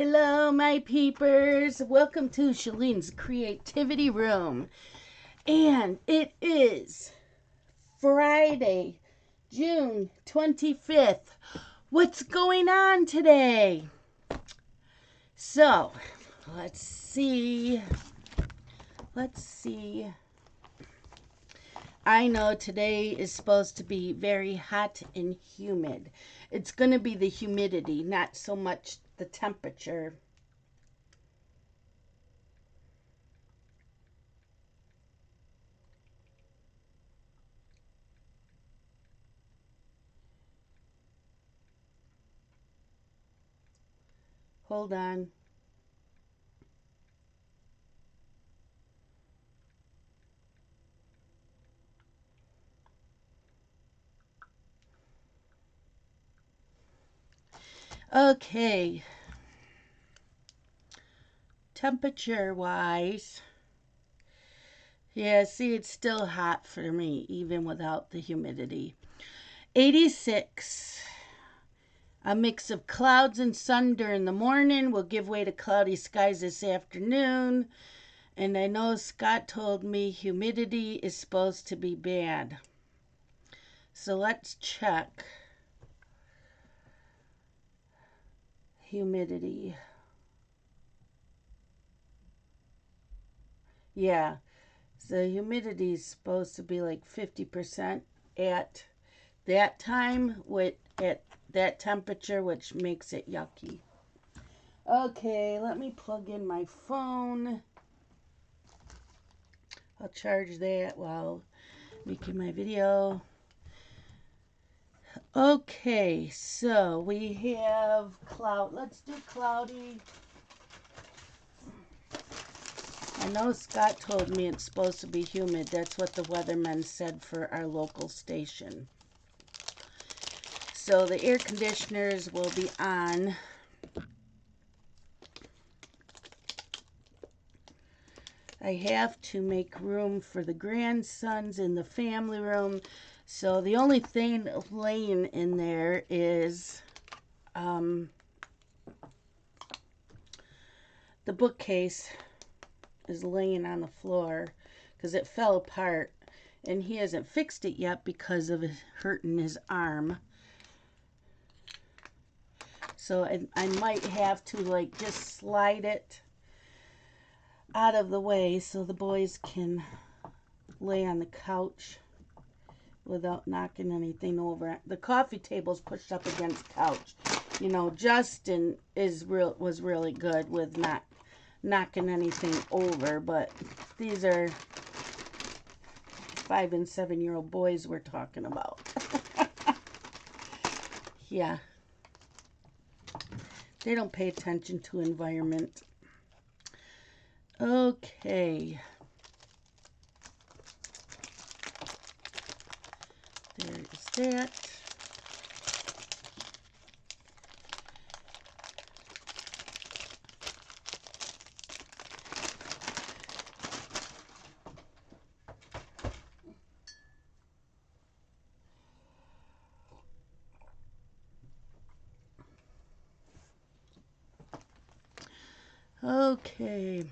Hello, my peepers. Welcome to Shalene's Creativity Room. And it is Friday, June 25th. What's going on today? So, let's see. I know today is supposed to be very hot and humid. It's going to be the humidity, not so much the temperature. Hold on. Okay. Temperature wise, yeah, see, it's still hot for me, even without the humidity. 86. A mix of clouds and sun during the morning will give way to cloudy skies this afternoon. And I know Scott told me humidity is supposed to be bad. So let's check humidity. Yeah, so humidity is supposed to be like 50% at that time, at that temperature, which makes it yucky. Okay, let me plug in my phone. I'll charge that while making my video. Okay, so we have cloud. Let's do cloudy. I know Scott told me it's supposed to be humid. That's what the weatherman said for our local station. So the air conditioners will be on. I have to make room for the grandsons in the family room. So the only thing laying in there is the bookcase is laying on the floor because it fell apart. And he hasn't fixed it yet because of hurting his arm. So I might have to like just slide it out of the way so the boys can lay on the couch without knocking anything over. The coffee table's pushed up against the couch. You know, Justin was really good with not knocking anything over, but these are 5 and 7-year-old boys we're talking about. Yeah. They don't pay attention to environment. Okay. There is that. Okay.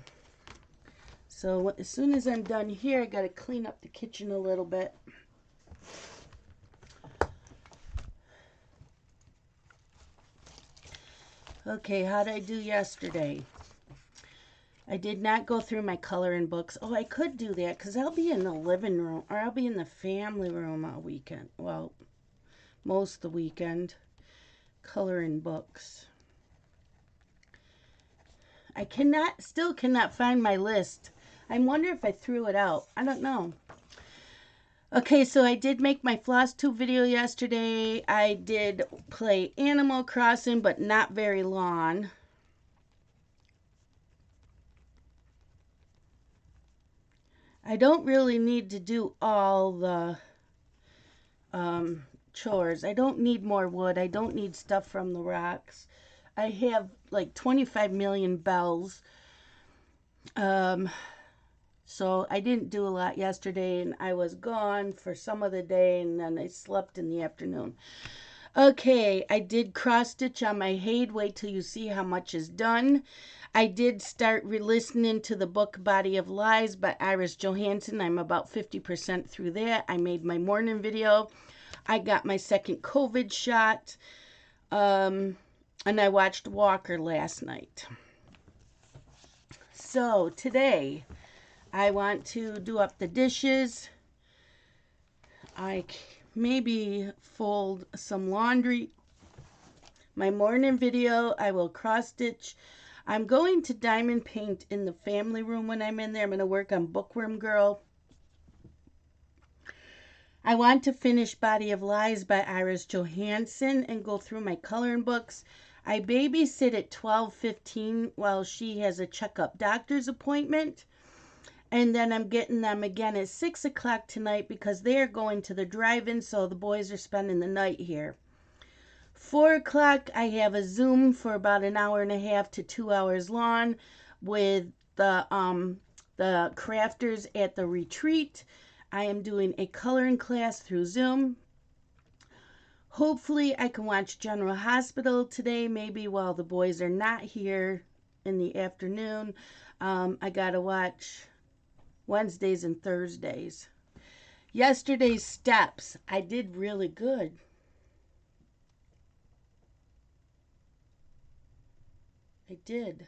So as soon as I'm done here, I got to clean up the kitchen a little bit. Okay, how did I do yesterday? I did not go through my coloring books. Oh, I could do that because I'll be in the living room or I'll be in the family room all weekend. Well, most of the weekend. Coloring books. I still cannot find my list. I wonder if I threw it out. I don't know. Okay, so I did make my floss tube video yesterday. I did play Animal Crossing, but not very long. I don't really need to do all the chores. I don't need more wood. I don't need stuff from the rocks. I have like 25 million bells. So I didn't do a lot yesterday, and I was gone for some of the day, and then I slept in the afternoon. Okay, I did cross stitch on my Haid. Wait till you see how much is done. I did start re-listening to the book Body of Lies by Iris Johansson. I'm about 50% through that. I made my morning video. I got my second COVID shot. And I watched Walker last night. So today, I want to do up the dishes. I maybe fold some laundry. My morning video, I will cross stitch. I'm going to diamond paint in the family room when I'm in there. I'm going to work on Bookworm Girl. I want to finish Body of Lies by Iris Johansson and go through my coloring books. I babysit at 12:15 while she has a checkup doctor's appointment. And then I'm getting them again at 6 o'clock tonight because they are going to the drive-in, so the boys are spending the night here. 4 o'clock, I have a Zoom for about an hour and a half to 2 hours long with the crafters at the retreat. I am doing a coloring class through Zoom. Hopefully, I can watch General Hospital today, maybe while the boys are not here in the afternoon. I got to watch Wednesdays and Thursdays. Yesterday's steps, I did really good. I did.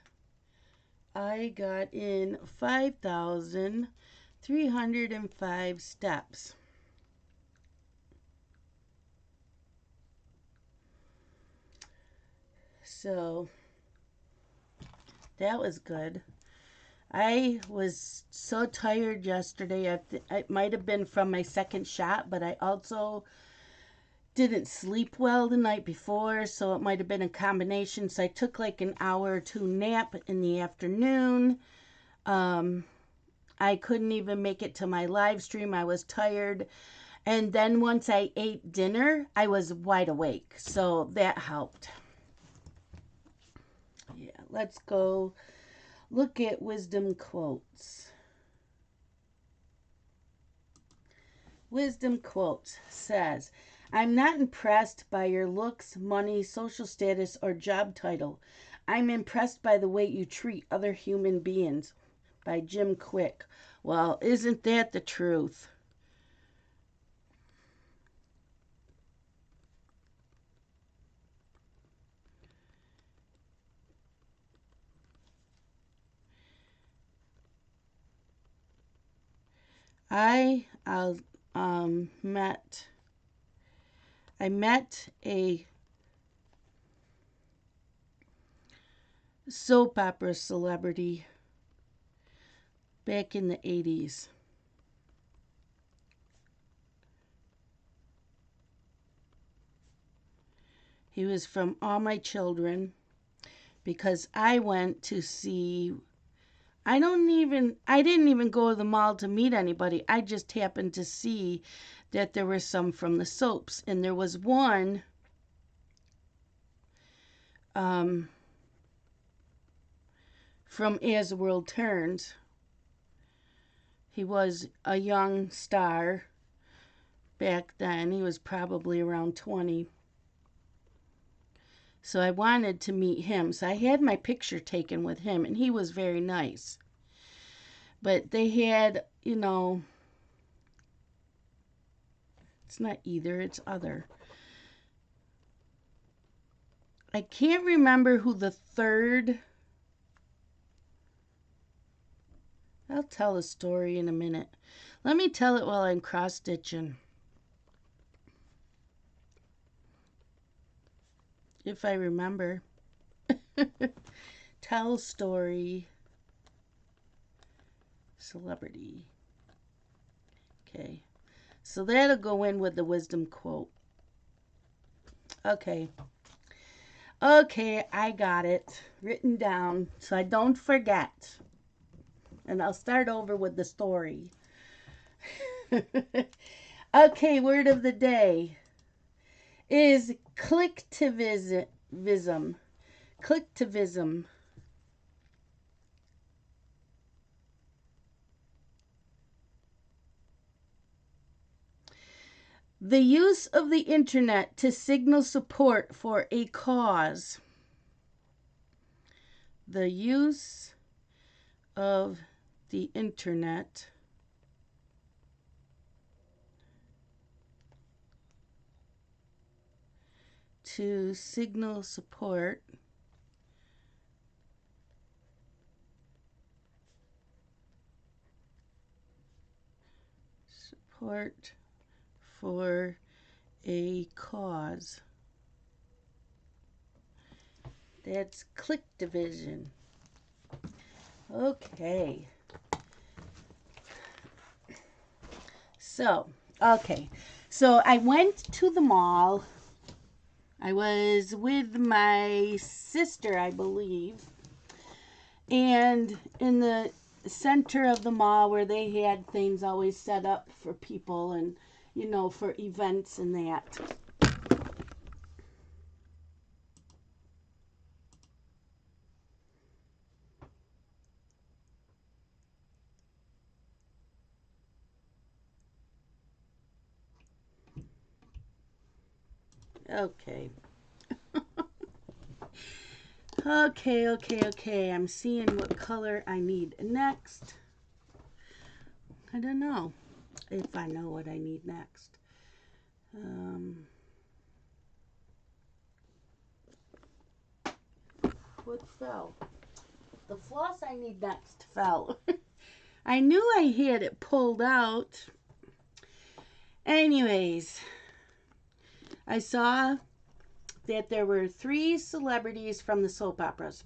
I got in 5,305 steps. So that was good. I was so tired yesterday. It might have been from my second shot, but I also didn't sleep well the night before, so it might have been a combination. So I took like an hour or two nap in the afternoon. I couldn't even make it to my live stream. I was tired. And then once I ate dinner, I was wide awake. So that helped. Yeah, let's go look at wisdom quotes. Wisdom quotes says, I'm not impressed by your looks, money, social status, or job title. I'm impressed by the way you treat other human beings. By Jim Quick. Well, isn't that the truth? I met a soap opera celebrity back in the 80s. He was from All My Children because I went to see, I didn't even go to the mall to meet anybody. I just happened to see that there were some from the soaps, and there was one from As the World Turns. He was a young star back then. He was probably around 20. So I wanted to meet him. So I had my picture taken with him, and he was very nice. But they had, it's not either, it's other. I can't remember who the third. I'll tell a story in a minute. Let me tell it while I'm cross-stitching. If I remember. Tell story. Celebrity. Okay. So that'll go in with the wisdom quote. Okay. Okay, I got it written down so I don't forget. And I'll start over with the story. Okay, word of the day is clicktivism. Clicktivism. The use of the internet to signal support for a cause. The use of the internet to signal support for a cause. That's click division. Okay. So I went to the mall. I was with my sister, I believe. And in the center of the mall where they had things always set up for people and, you know, for events and that. Okay. Okay. I'm seeing what color I need next. I don't know if I know what I need next. What fell? The floss I need next fell. I knew I had it pulled out. Anyways, I saw that there were 3 celebrities from the soap operas.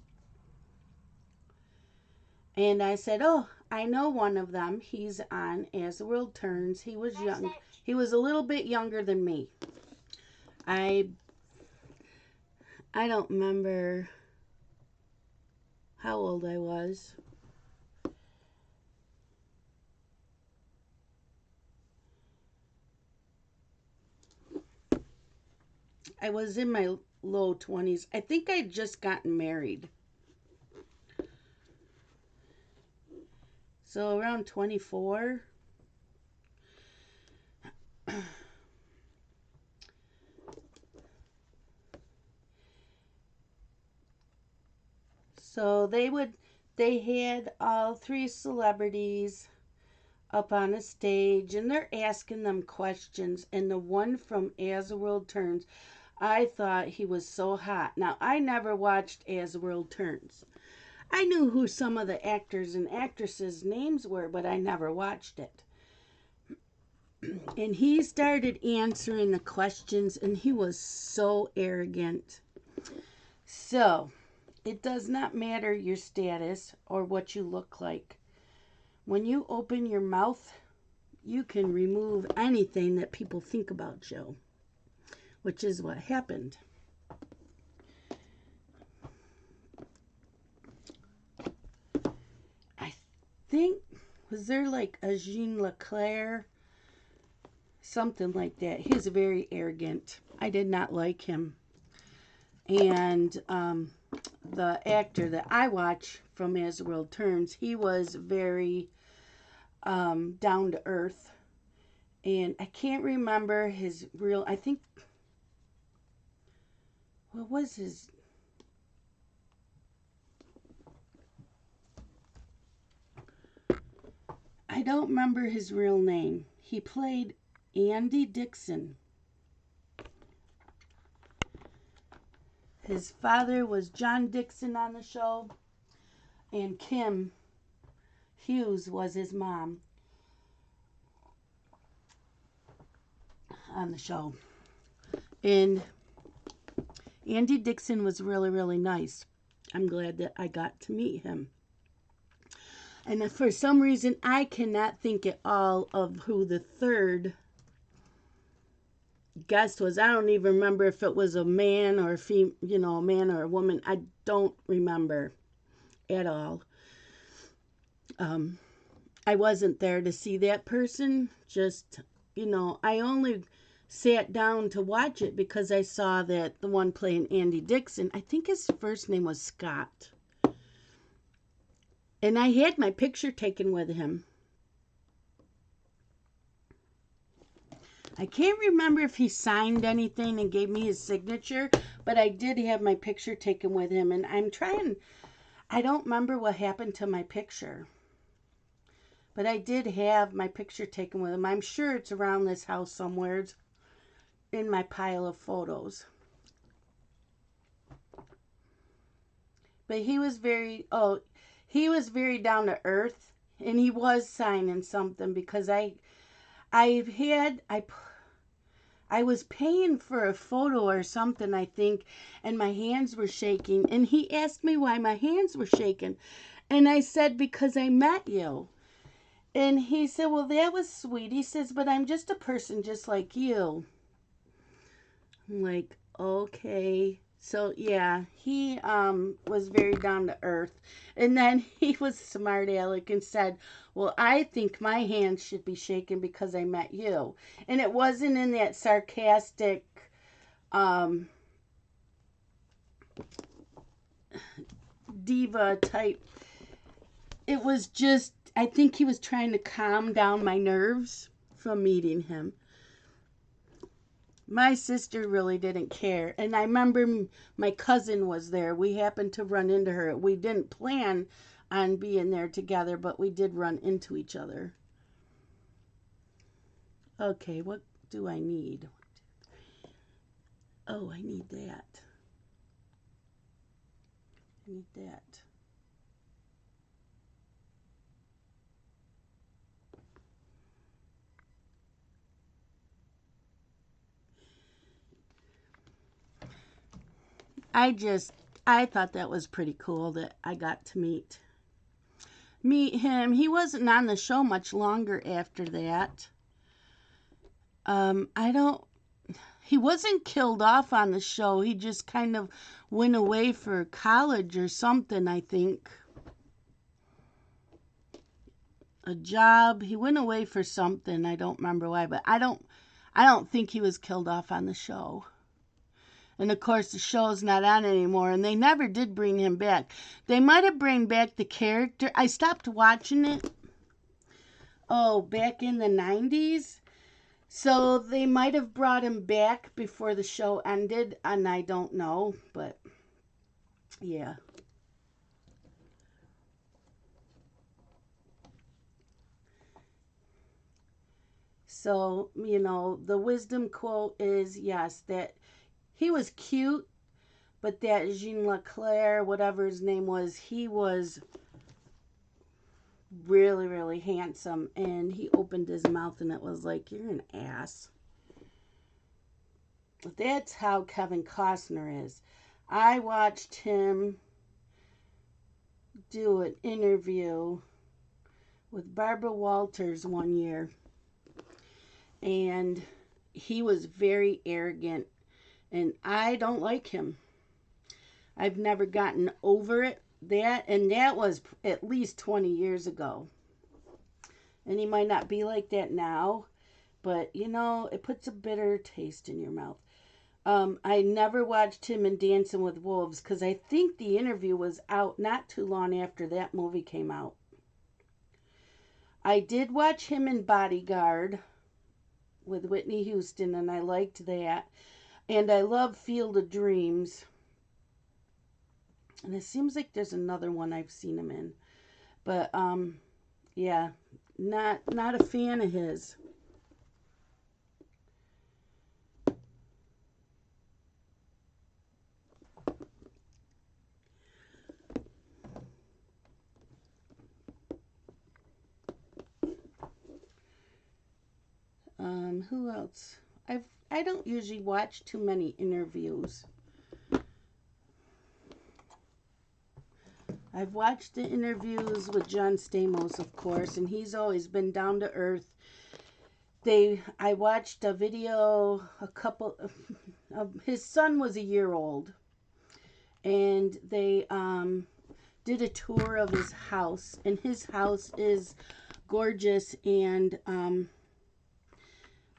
And I said, oh, I know one of them. He's on As the World Turns. He was young. He was a little bit younger than me. I don't remember how old I was. I was in my low 20s. I think I had just gotten married. So around 24. So they had all 3 celebrities up on a stage and they're asking them questions. And the one from As the World Turns, I thought he was so hot. Now, I never watched As the World Turns. I knew who some of the actors and actresses' names were, but I never watched it. And he started answering the questions, and he was so arrogant. So, it does not matter your status or what you look like. When you open your mouth, you can remove anything that people think about you, which is what happened. I think, was there like a Jean Leclerc? Something like that. He was very arrogant. I did not like him. And the actor that I watch from As the World Turns, he was very down to earth. And I can't remember his real, I think, what was his? I don't remember his real name. He played Andy Dixon. His father was John Dixon on the show, and Kim Hughes was his mom on the show. And Andy Dixon was really, really nice. I'm glad that I got to meet him. And for some reason, I cannot think at all of who the third guest was. I don't even remember if it was a man or a man or a woman. I don't remember at all. I wasn't there to see that person. Just, I only sat down to watch it because I saw that the one playing Andy Dixon, I think his first name was Scott. And I had my picture taken with him. I can't remember if he signed anything and gave me his signature, but I did have my picture taken with him. And I don't remember what happened to my picture. But I did have my picture taken with him. I'm sure it's around this house somewhere in my pile of photos. But he was very down to earth, and he was signing something because I was paying for a photo or something, I think, and my hands were shaking, and he asked me why my hands were shaking, and I said, because I met you. And he said, well, that was sweet. He says, but I'm just a person just like you. I'm like, okay. So, yeah, he was very down to earth. And then he was smart aleck and said, well, I think my hands should be shaken because I met you. And it wasn't in that sarcastic, diva type. It was just, I think he was trying to calm down my nerves from meeting him. My sister really didn't care. And I remember my cousin was there. We happened to run into her. We didn't plan on being there together, but we did run into each other. Okay, what do I need? Oh, I need that. I need that. I thought that was pretty cool that I got to meet him. He wasn't on the show much longer after that. He wasn't killed off on the show. He just kind of went away for college or something, I think. A job. He went away for something. I don't remember why, but I don't think he was killed off on the show. And of course, the show's not on anymore, and they never did bring him back. They might have bring back the character. I stopped watching it, back in the 90s. So they might have brought him back before the show ended, and I don't know, but yeah. So, the wisdom quote is, yes, that he was cute, but that Jean Leclerc, whatever his name was, he was really, really handsome. And he opened his mouth and it was like, you're an ass. That's how Kevin Costner is. I watched him do an interview with Barbara Walters one year. And he was very arrogant. And I don't like him. I've never gotten over it. That was at least 20 years ago. And he might not be like that now, but it puts a bitter taste in your mouth. I never watched him in Dancing with Wolves because I think the interview was out not too long after that movie came out. I did watch him in Bodyguard with Whitney Houston, and I liked that. And I love Field of Dreams. And it seems like there's another one I've seen him in. But, yeah, not a fan of his. Who else? I don't usually watch too many interviews. I've watched the interviews with John Stamos, of course, and he's always been down to earth. I watched a video, his son was a year old, and they did a tour of his house, and his house is gorgeous and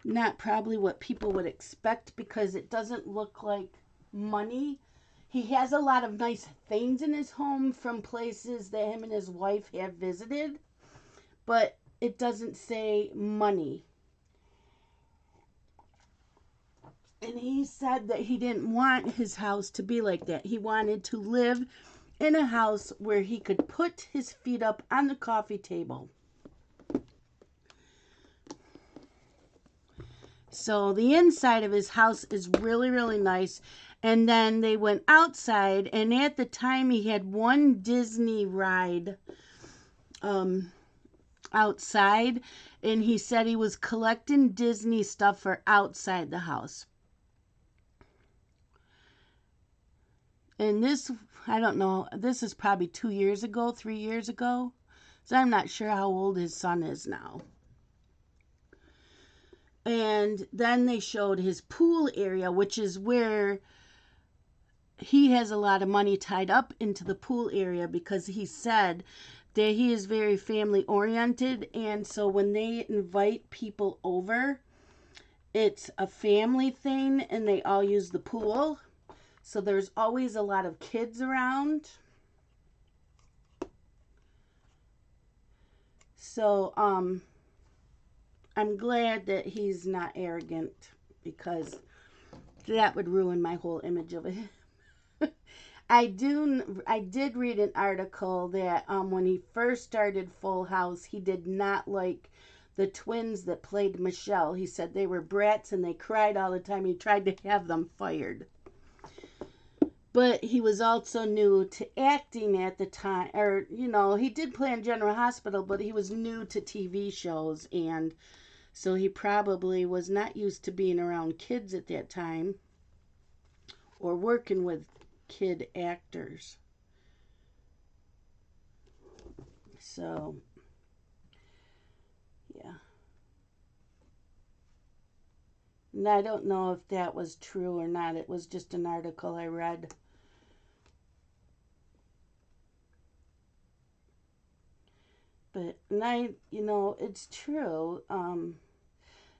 not probably what people would expect because it doesn't look like money. He has a lot of nice things in his home from places that him and his wife have visited, but it doesn't say money. And he said that he didn't want his house to be like that. He wanted to live in a house where he could put his feet up on the coffee table. So the inside of his house is really, really nice. And then they went outside, and at the time he had one Disney ride outside, and he said he was collecting Disney stuff for outside the house. And this, I don't know, this is probably 2 years ago, 3 years ago. So I'm not sure how old his son is now. And then they showed his pool area, which is where he has a lot of money tied up into the pool area, because he said that he is very family oriented. And so when they invite people over, it's a family thing and they all use the pool. So there's always a lot of kids around. So I'm glad that he's not arrogant, because that would ruin my whole image of it. I did read an article that when he first started Full House, he did not like the twins that played Michelle. He said they were brats and they cried all the time. He tried to have them fired. But he was also new to acting at the time. Or, he did play in General Hospital, but he was new to TV shows. And so he probably was not used to being around kids at that time or working with kid actors. So, yeah. And I don't know if that was true or not. It was just an article I read. But, it's true.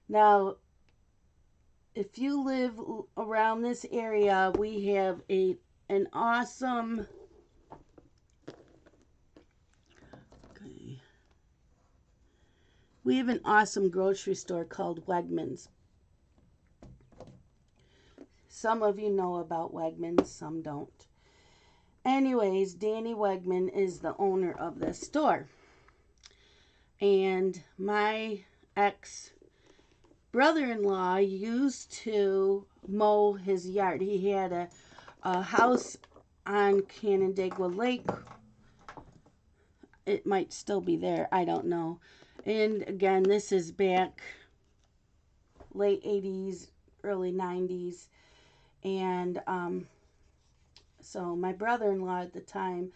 Now, if you live around this area, we have an awesome... We have an awesome grocery store called Wegmans. Some of you know about Wegmans, some don't. Anyways, Danny Wegman is the owner of this store. And my ex-brother-in-law used to mow his yard. He had a house on Canandaigua Lake. It might still be there, I don't know. And again, this is back late 80s, early 90s. And so my brother-in-law at the time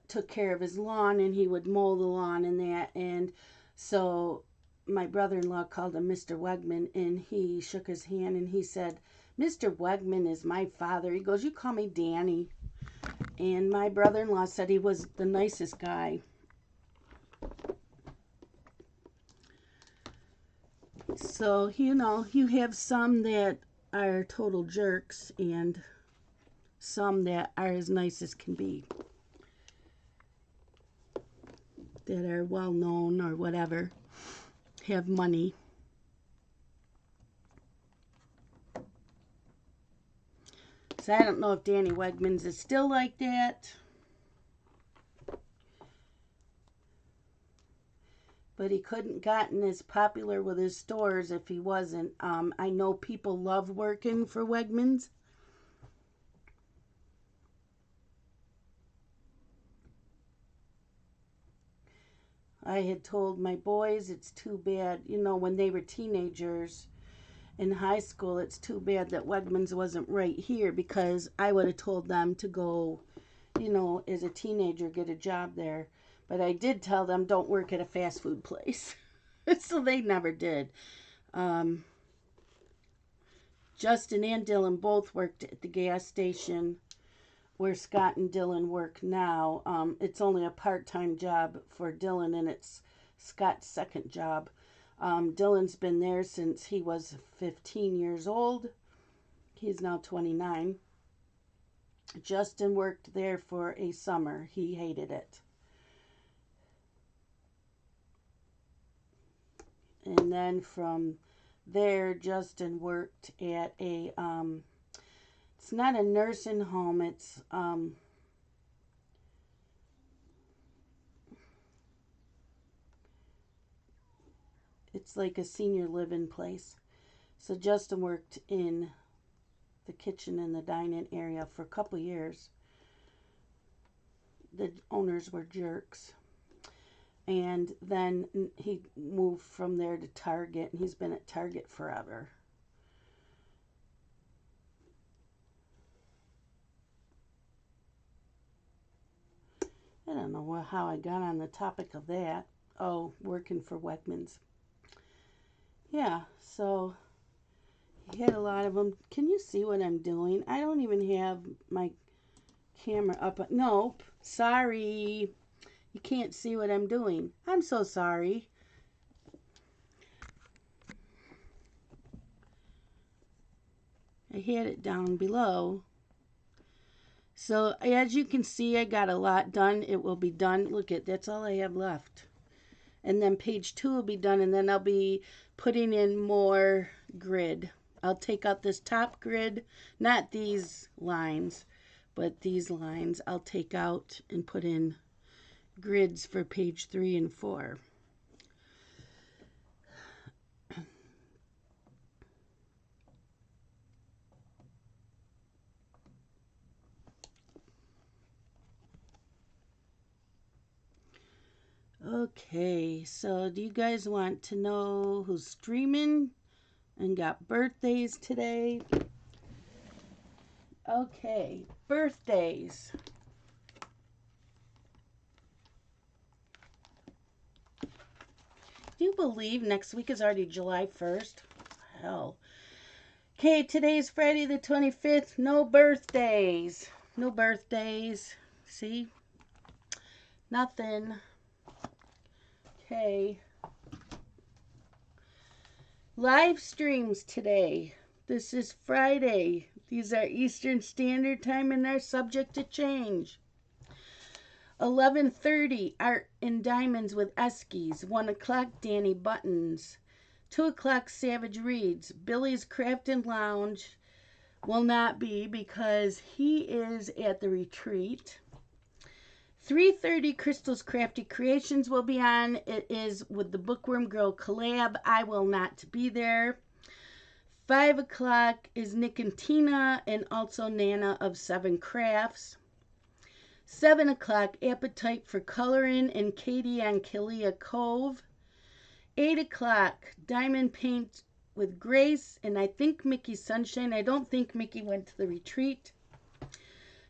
took care of his lawn, and he would mow the lawn and that. And so my brother-in-law called him Mr. Wegman, and he shook his hand and he said, "Mr. Wegman is my father." He goes, "You call me Danny." And my brother-in-law said he was the nicest guy. So, you have some that are total jerks and some that are as nice as can be, that are well known or whatever, have money. So I don't know if Danny Wegmans is still like that. But he couldn't gotten as popular with his stores if he wasn't. I know people love working for Wegmans. I had told my boys it's too bad, when they were teenagers in high school, it's too bad that Wegmans wasn't right here, because I would have told them to go, as a teenager, get a job there. But I did tell them don't work at a fast food place. So they never did. Justin and Dylan both worked at the gas station where Scott and Dylan work now. It's only a part-time job for Dylan, and it's Scott's second job. Dylan's been there since he was 15 years old. He's now 29. Justin worked there for a summer. He hated it. And then from there Justin worked at a, it's not a nursing home, it's like a senior living place. So Justin worked in the kitchen and the dining area for a couple years. The owners were jerks. And then he moved from there to Target, and he's been at Target forever. I don't know how I got on the topic of that. Oh, working for Wegmans. Yeah, so he had a lot of them. Can you see what I'm doing? I don't even have my camera up. Nope. Sorry. You can't see what I'm doing. I'm so sorry. I had it down below. So as you can see, I got a lot done. It will be done. Look at, that's all I have left. And then page 2 will be done, and then I'll be putting in more grid. I'll take out this top grid, not these lines, but these lines I'll take out and put in grids for page 3 and 4. Okay, so do you guys want to know who's streaming and got birthdays today? Okay, birthdays. Do you believe next week is already July 1st? Hell. Okay, today's Friday the 25th. No birthdays. No birthdays. See? Nothing. Okay. Live streams today. This is Friday. These are Eastern Standard Time and they're subject to change. 11:30, Art and Diamonds with Eskies. 1 o'clock, Danny Buttons. 2 o'clock, Savage Reads. Billy's Craft and Lounge will not be because he is at the retreat. 3:30, Crystal's Crafty Creations will be on. It is with the Bookworm Girl collab. I will not be there. 5 o'clock is Nick and Tina and also Nana of 7 Crafts. 7 o'clock, Appetite for Coloring and Katie on Killia Cove. 8 o'clock, Diamond Paint with Grace and I think Mickey Sunshine. I don't think Mickey went to the retreat.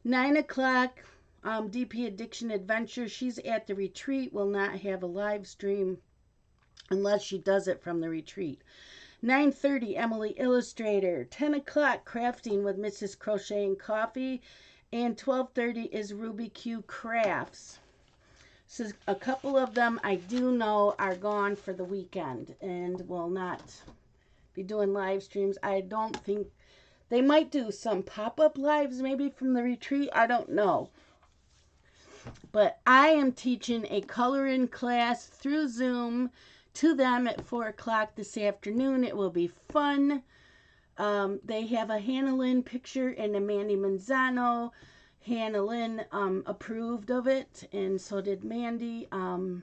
9 o'clock, DP Addiction Adventure. She's at the retreat. Will not have a live stream unless she does it from the retreat. 9:30, Emily Illustrator. 10 o'clock, Crafting with Mrs. Crochet and Coffee. And 12:30 is Ruby Q Crafts. So a couple of them I do know are gone for the weekend and will not be doing live streams. I don't think they might do some pop-up lives maybe from the retreat. I don't know. But I am teaching a coloring class through Zoom to them at 4 o'clock this afternoon. It will be fun. They have a Hannah Lynn picture and a Mandy Manzano. Hannah Lynn approved of it, and so did Mandy. And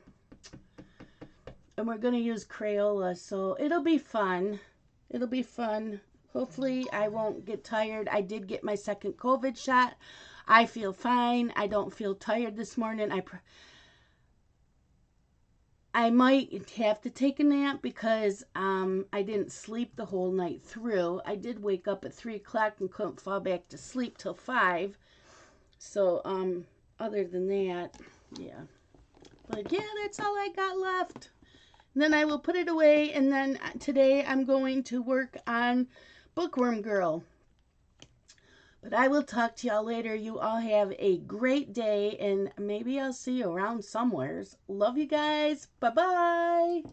we're going to use Crayola, so it'll be fun. It'll be fun. Hopefully I won't get tired. I did get my second COVID shot. I feel fine. I don't feel tired this morning. I might have to take a nap because I didn't sleep the whole night through. I did wake up at 3 o'clock and couldn't fall back to sleep till 5. So, other than that, yeah. But yeah, that's all I got left. And then I will put it away, and then today I'm going to work on Bookworm Girl. But I will talk to y'all later. You all have a great day, and maybe I'll see you around somewheres. Love you guys. Bye-bye.